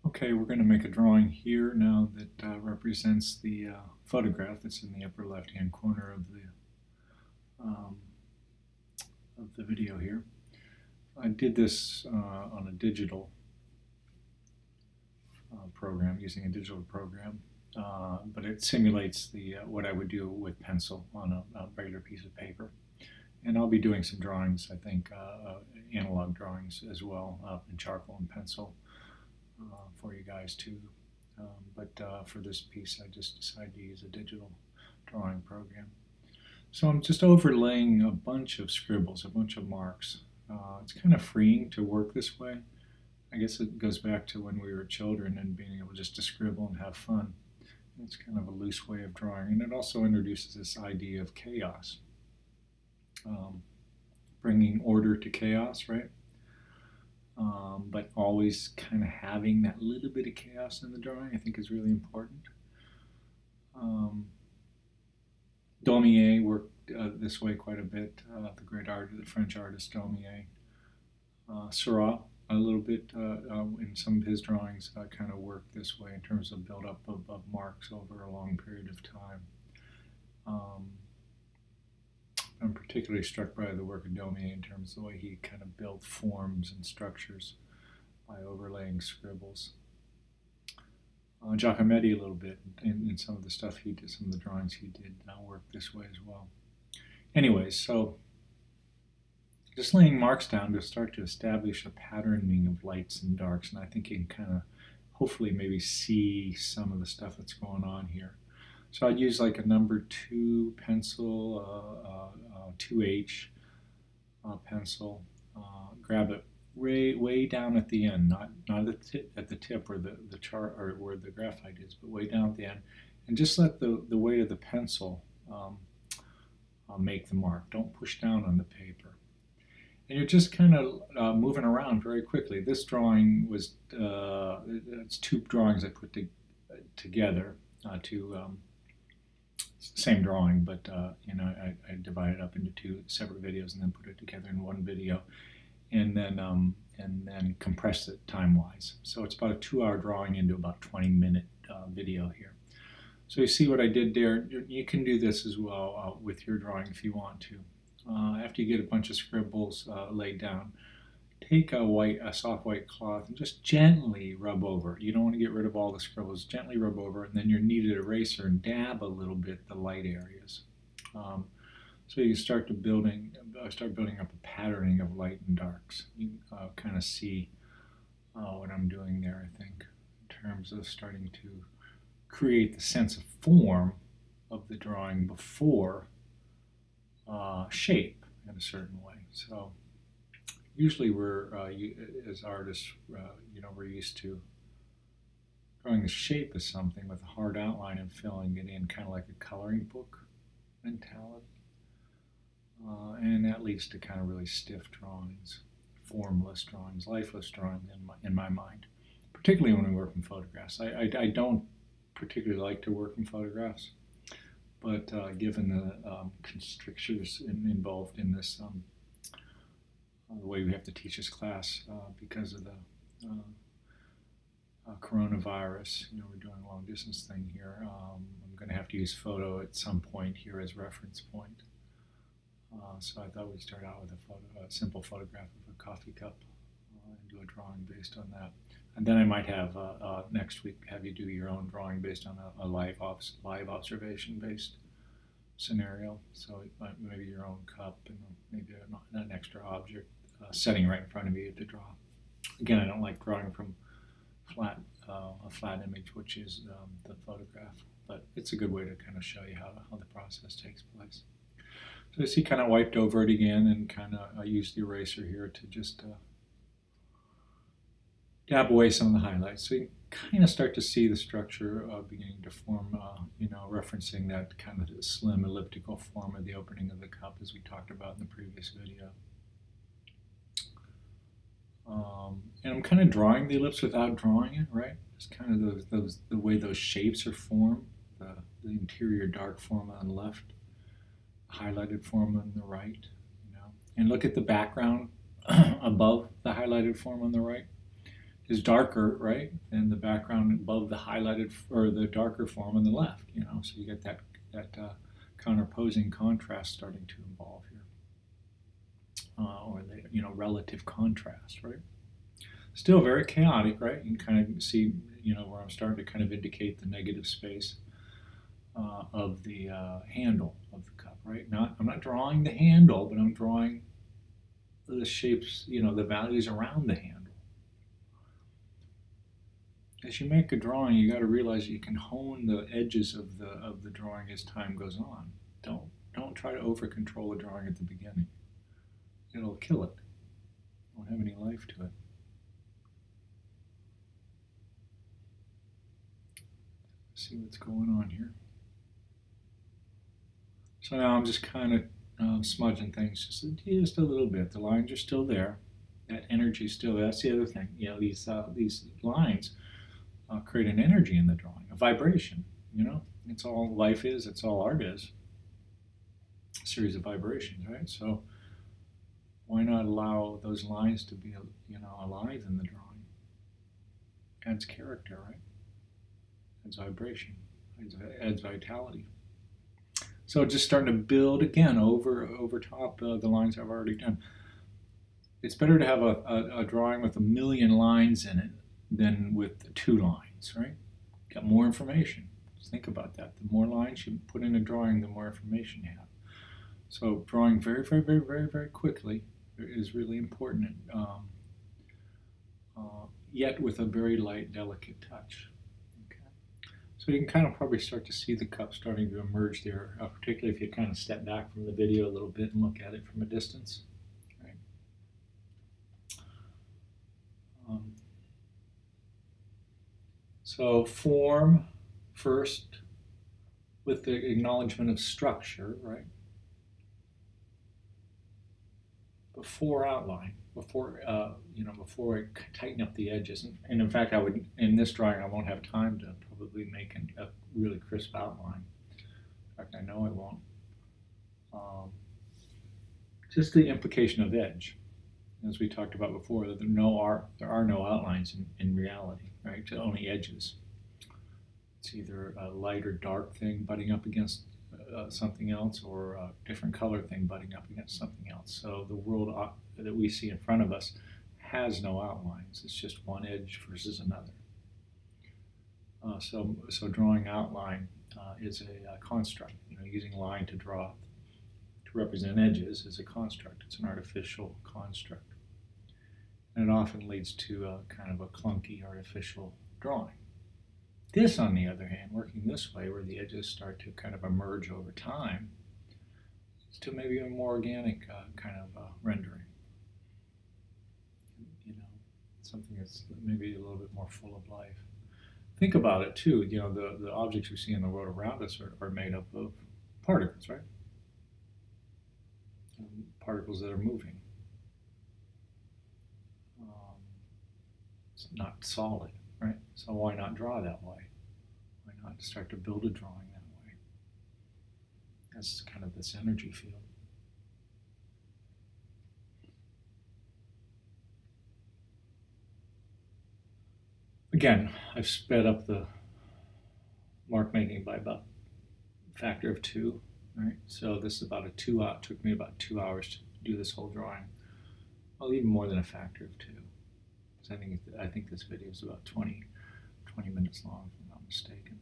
Okay, we're going to make a drawing here now that represents the photograph that's in the upper left-hand corner um, of the video here. I did this on a digital program, using a digital program, but it simulates the what I would do with pencil on a regular piece of paper. And I'll be doing some drawings, I think, analog drawings as well, in charcoal and pencil for you guys too. But for this piece, I just decided to use a digital drawing program. So I'm just overlaying a bunch of scribbles, a bunch of marks. It's kind of freeing to work this way. I guess it goes back to when we were children and being able just to scribble and have fun. It's kind of a loose way of drawing, and it also introduces this idea of chaos. Bringing order to chaos, right? But always kind of having that little bit of chaos in the drawing, I think, is really important. Daumier worked this way quite a bit, the great the French artist Daumier. Seurat, a little bit in some of his drawings, kind of worked this way in terms of build-up of marks over a long period of time. I'm particularly struck by the work of Daumier in terms of the way he kind of built forms and structures by overlaying scribbles. Giacometti a little bit in some of the stuff he did, some of the drawings he did work this way as well. Anyways, so just laying marks down to start to establish a patterning of lights and darks, and I think you can kind of hopefully maybe see some of the stuff that's going on here. So I'd use like a number 2 pencil, 2H pencil, grab it way down at the end, not at the tip where the chart or where the graphite is, but way down at the end, and just let the weight of the pencil make the mark. Don't push down on the paper. And you're just kind of moving around very quickly. This drawing was, it's 2 drawings I put together same drawing, but you know, I divided it up into 2 separate videos and then put it together in one video, and then compressed it time-wise. So it's about a 2-hour drawing into about 20-minute video here. So you see what I did there. You can do this as well with your drawing if you want to. After you get a bunch of scribbles laid down, take a soft white cloth and just gently rub over. You don't want to get rid of all the scribbles. Gently rub over, and then your kneaded eraser and dab a little bit the light areas. So you start building up a patterning of light and darks. You kind of see what I'm doing there, I think, in terms of starting to create the sense of form of the drawing before shape in a certain way. So usually we're, as artists, you know, we're used to drawing the shape of something with a hard outline and filling it in, kind of like a coloring book mentality. And that leads to kind of really stiff drawings, formless drawings, lifeless drawings in my mind, particularly when we work in photographs. I don't particularly like to work in photographs, but given the constrictions involved in this, the way we have to teach this class because of the coronavirus, you know, we're doing a long distance thing here. I'm going to have to use photo at some point here as reference point. So I thought we'd start out with a simple photograph of a coffee cup and do a drawing based on that. And then I might have next week have you do your own drawing based on a live observation based scenario. So maybe your own cup and maybe an extra object setting right in front of you to draw. Again, I don't like drawing from a flat image, which is the photograph, but it's a good way to kind of show you how the process takes place. So you see, kind of wiped over it again, and kind of used the eraser here to just dab away some of the highlights. So you kind of start to see the structure beginning to form, you know, referencing that kind of slim elliptical form of the opening of the cup as we talked about in the previous video. And I'm kind of drawing the ellipse without drawing it, right? Just kind of the way those shapes are formed, the interior dark form on the left, highlighted form on the right, you know. And look at the background above the highlighted form on the right. is darker, right, than the background above the highlighted or the darker form on the left. So you get that counterposing contrast starting to evolve here, or the relative contrast, right? Still very chaotic, right? You can kind of see where I'm starting to kind of indicate the negative space of the handle of the cup, right? I'm not drawing the handle, but I'm drawing the shapes, the values around the handle. As you make a drawing, you got to realize you can hone the edges of the drawing as time goes on. Don't try to over control a drawing at the beginning. It'll kill it. It won't have any life to it. See what's going on here. So now I'm just kind of smudging things just a little bit. The lines are still there. That energy is still there. That's the other thing. These lines create an energy in the drawing, a vibration. It's all life is. It's all art is. A series of vibrations, right? So why not allow those lines to be, alive in the drawing? Adds character, right? Adds vibration. Adds vitality. So just starting to build again over top the lines I've already done. It's better to have a drawing with 1 million lines in it than with 2 lines, right? Got more information. Just think about that. The more lines you put in a drawing, the more information you have. So drawing very, very, very, very, very quickly is really important, yet with a very light, delicate touch. So you can kind of probably start to see the cup starting to emerge there, particularly if you kind of step back from the video a little bit and look at it from a distance. Right? So form first with the acknowledgement of structure, right? Before outline, before I tighten up the edges. And in fact, in this drawing, I won't have time to probably make a really crisp outline. In fact, I know I won't. Just the implication of edge, as we talked about before, that there are no outlines in reality, right? Only edges. It's either a light or dark thing butting up against something else, or a different color thing butting up against something else. So the world that we see in front of us has no outlines. It's just one edge versus another. So drawing outline is a construct. Using line to represent edges is a construct. It's an artificial construct, and it often leads to a kind of a clunky artificial drawing. This, on the other hand, working this way, where the edges start to kind of emerge over time, leads to maybe a more organic kind of rendering. Something that's maybe a little bit more full of life. Think about it too. The objects we see in the world around us are made up of particles, right? Particles that are moving. It's not solid, right? So why not draw that way? Why not start to build a drawing that way? That's kind of this energy field. Again, I've sped up the mark making by about a factor of 2, right? So this is about took me about 2 hours to do this whole drawing. Well, even more than a factor of 2. So I think this video is about 20 minutes long, if I'm not mistaken.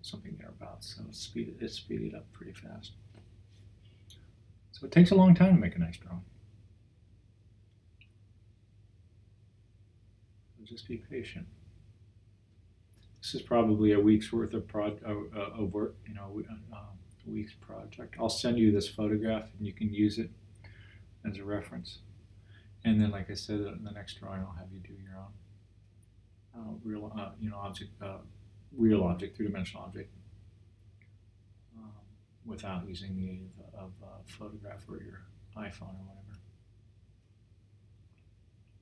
Something thereabouts. So it's speeded up pretty fast. So it takes a long time to make a nice drawing. Just be patient. This is probably a week's worth of work, a week's project. I'll send you this photograph, and you can use it as a reference. And then, like I said, in the next drawing, I'll have you do your own real object, three-dimensional object, without using the aid of a photograph or your iPhone or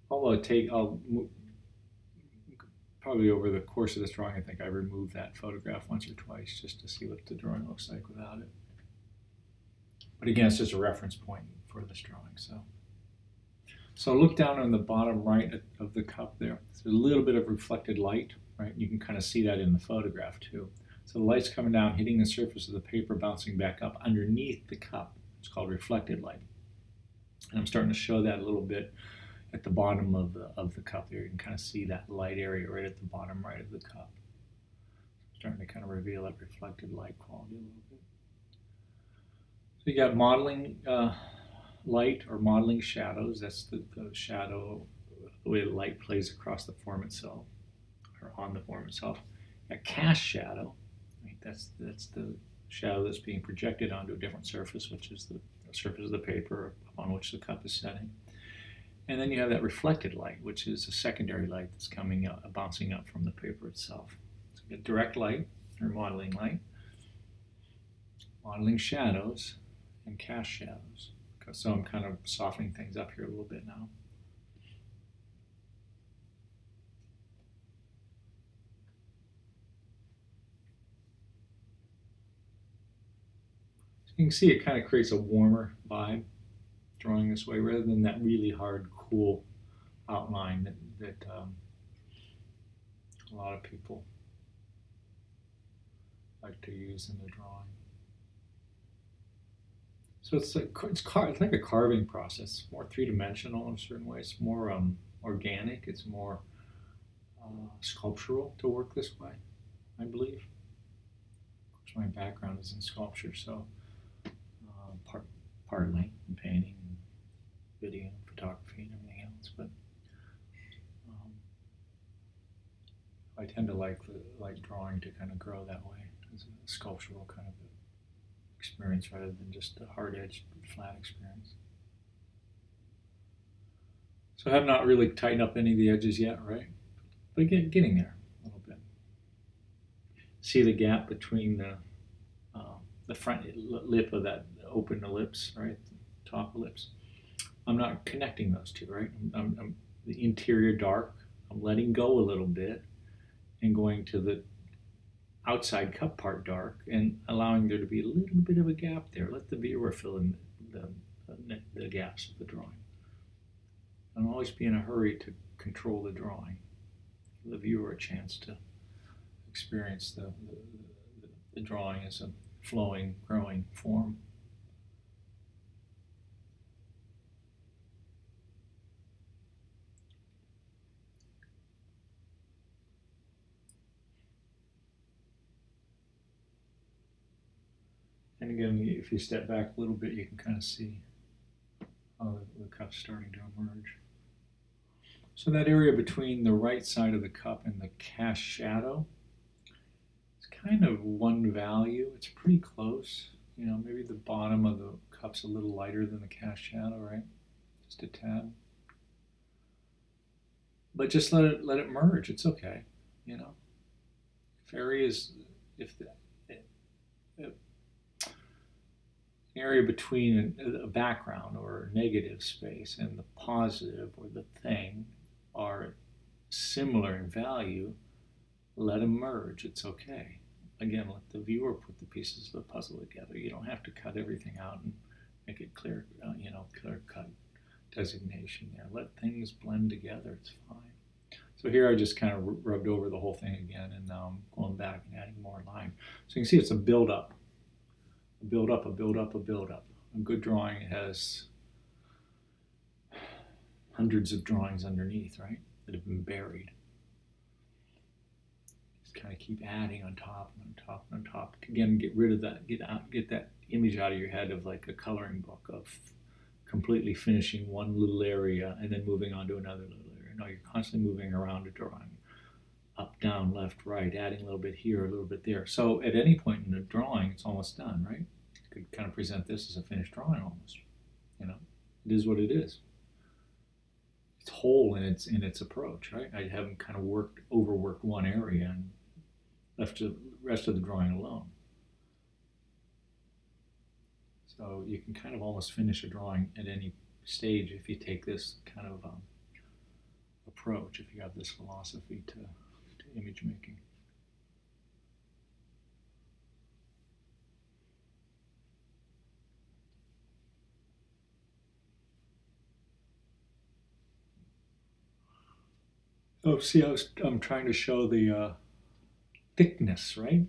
whatever. I'll probably over the course of this drawing, I think I removed that photograph once or twice just to see what the drawing looks like without it. But again, it's just a reference point for this drawing. So So look down on the bottom right of the cup there. There's a little bit of reflected light, right? You can kind of see that in the photograph too. So the light's coming down, hitting the surface of the paper, bouncing back up underneath the cup. It's called reflected light. And I'm starting to show that a little bit at the bottom of the cup there. You can kind of see that light area right at the bottom right of the cup. Starting to kind of reveal that reflected light quality a little bit. So you got modeling light or modeling shadows. That's the shadow, the way the light plays across the form itself or on the form itself. A cast shadow, right? That's the shadow that's being projected onto a different surface, which is the surface of the paper upon which the cup is setting. And then you have that reflected light, which is a secondary light that's coming up, bouncing up from the paper itself. So you get direct light or modeling light, modeling shadows, and cast shadows. So I'm kind of softening things up here a little bit now. So you can see it kind of creates a warmer vibe drawing this way rather than that really hard, cool outline that a lot of people like to use in the drawing. So it's like a carving process, more three-dimensional in certain ways, more organic. It's more sculptural to work this way, I believe. Of course, my background is in sculpture, so partly in painting, and video, and photography, and everything else. But I tend to like drawing to kind of grow that way as a sculptural kind of experience rather than just a hard-edged, flat experience. So I have not really tightened up any of the edges yet, right? But getting there a little bit. See the gap between the front lip of that open ellipse, right? The top ellipse. I'm not connecting those two, right? I'm the interior dark. I'm letting go a little bit and going to the outside cup part dark and allowing there to be a little bit of a gap there. Let the viewer fill in the gaps of the drawing. Don't always be in a hurry to control the drawing. Give the viewer a chance to experience the drawing as a flowing, growing form. And again, if you step back a little bit, you can kind of see how the cup's starting to emerge. So that area between the right side of the cup and the cast shadow, it's kind of one value. It's pretty close. You know, maybe the bottom of the cup's a little lighter than the cast shadow, right? Just a tad. But just let it merge. It's okay. You know, if the area between a background or a negative space and the positive or the thing are similar in value, let them merge. It's okay. Again, let the viewer put the pieces of the puzzle together. You don't have to cut everything out and make it clear, clear cut designation there. Let things blend together. It's fine. So here I just kind of rubbed over the whole thing again, and now I'm going back and adding more line. So you can see it's a build-up. A build-up, a build-up, a build-up. A good drawing has hundreds of drawings underneath, right, that have been buried. Just kind of keep adding on top and on top and on top. Again, get rid of that, get that image out of your head of like a coloring book of completely finishing one little area and then moving on to another little area. No, you're constantly moving around a drawing. Up, down, left, right, adding a little bit here, a little bit there. So at any point in the drawing, it's almost done, right? You could kind of present this as a finished drawing almost. You know, it is what it is. It's whole in its approach, right? I haven't kind of overworked one area and left the rest of the drawing alone. So you can kind of almost finish a drawing at any stage if you take this kind of approach, if you have this philosophy to image making. Oh, see, I'm trying to show the thickness, right?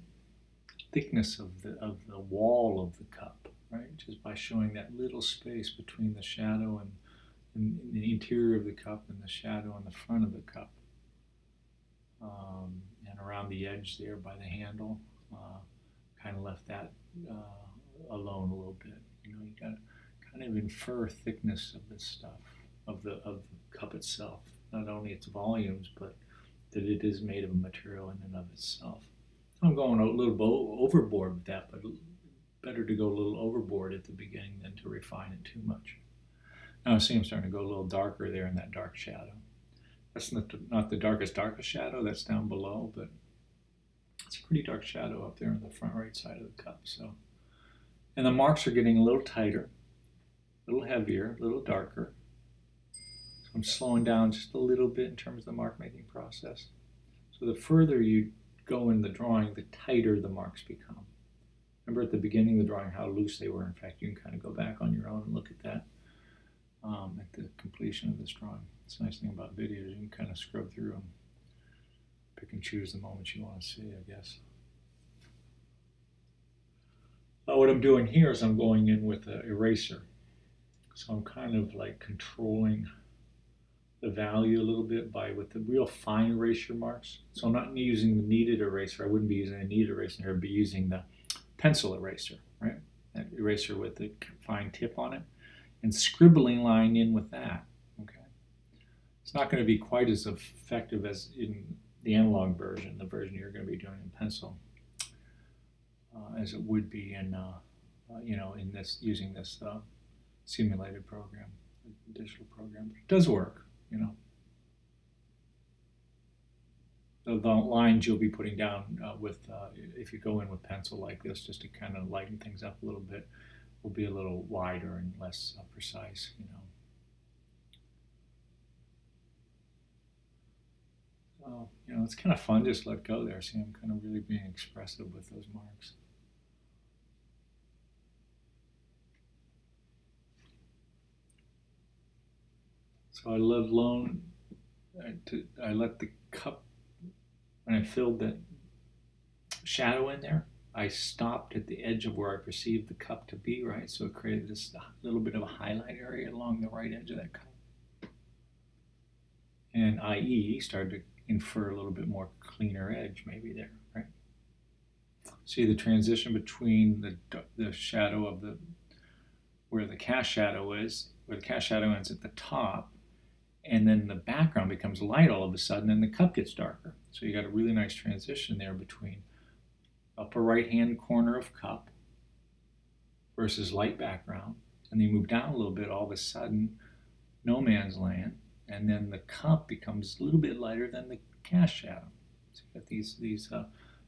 Thickness of the wall of the cup, right? Just by showing that little space between the shadow and in the interior of the cup and the shadow on the front of the cup, and around the edge there by the handle. Kind of left that alone a little bit. You know, you got to kind of infer thickness of this stuff, of the cup itself. Not only its volumes, but that it is made of a material in and of itself. I'm going a little overboard with that, but better to go a little overboard at the beginning than to refine it too much. Now I see I'm starting to go a little darker there in that dark shadow. That's not the darkest shadow, that's down below, but it's a pretty dark shadow up there on the front right side of the cup. So, and the marks are getting a little tighter, a little heavier, a little darker. So I'm slowing down just a little bit in terms of the mark making process. So the further you go in the drawing, the tighter the marks become. Remember at the beginning of the drawing how loose they were. In fact, you can kind of go back on your own and look at that at the completion of this drawing. It's a nice thing about videos. You can kind of scrub through them, pick and choose the moments you want to see, I guess. What I'm doing here is I'm going in with an eraser. So I'm kind of like controlling the value a little bit with the real fine eraser marks. So I'm not using the kneaded eraser. I wouldn't be using a kneaded eraser here. I'd be using the pencil eraser, right? That eraser with the fine tip on it. And scribbling line in with that, okay? It's not going to be quite as effective as in the analog version, the version you're going to be doing in pencil, as it would be in, you know, in this, using this simulated program, digital program. But it does work, you know. The lines you'll be putting down if you go in with pencil like this, just to kind of lighten things up a little bit, will be a little wider and less precise, you know. So, you know, it's kind of fun just let go there. See, I'm kind of really being expressive with those marks. So I let the cup, when I filled that shadow in there, I stopped at the edge of where I perceived the cup to be, right? So it created this little bit of a highlight area along the right edge of that cup. And i.e. started to infer a little bit more cleaner edge maybe there, right? See the transition between the shadow of where the cast shadow is, where the cast shadow ends at the top, and then the background becomes light all of a sudden and the cup gets darker. So you got a really nice transition there between upper right hand corner of cup versus light background, and then you move down a little bit, all of a sudden no man's land, and then the cup becomes a little bit lighter than the cast shadow. So you got these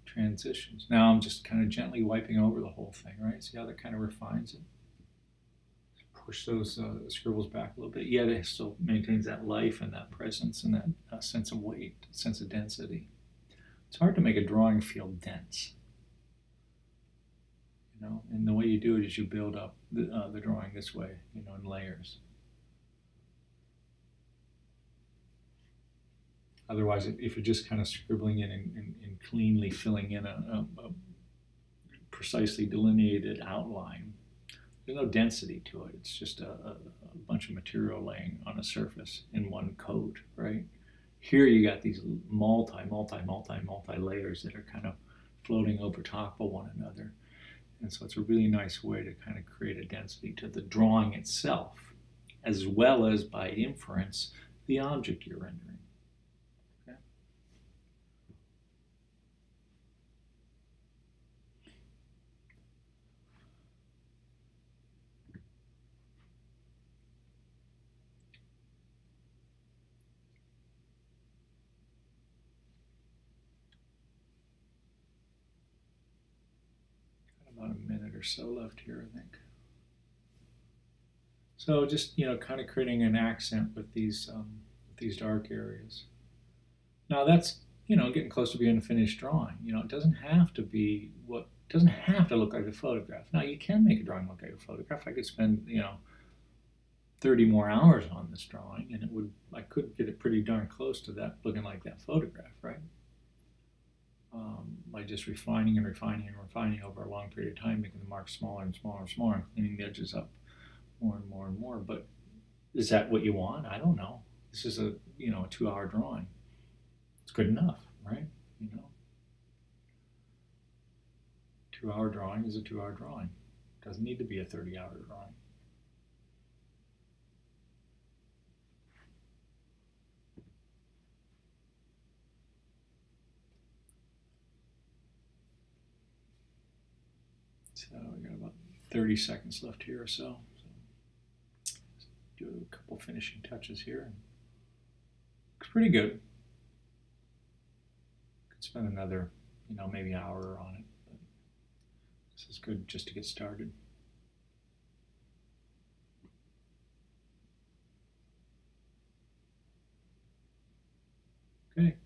transitions. Now I'm just kind of gently wiping over the whole thing, right? See how that kind of refines it? Push those scribbles back a little bit, yet it still maintains that life and that presence and that sense of weight, sense of density. It's hard to make a drawing feel dense. You know, and the way you do it is you build up the drawing this way, you know, in layers. Otherwise, if you're just kind of scribbling in and cleanly filling in a precisely delineated outline, there's no density to it. It's just a bunch of material laying on a surface in one coat, right? Here you got these multi layers that are kind of floating over top of one another. And so it's a really nice way to kind of create a density to the drawing itself, as well as by inference, the object you're rendering. Okay? About a minute or so left here, I think. So just, you know, kind of creating an accent with these dark areas. Now that's, you know, getting close to being a finished drawing. You know, it doesn't have to be doesn't have to look like a photograph. Now you can make a drawing look like a photograph. I could spend, you know, 30 more hours on this drawing, and I could get it pretty darn close to that, looking like that photograph, right? By just refining and refining and refining over a long period of time, making the marks smaller and smaller and smaller, and cleaning the edges up more and more and more. But is that what you want? I don't know. This is a 2-hour drawing. It's good enough, right? 2-hour drawing is a 2-hour drawing. It doesn't need to be a 30-hour drawing. So we got about 30 seconds left here or so. Do a couple finishing touches here. Looks pretty good. Could spend another, maybe an hour on it. But this is good just to get started. Okay.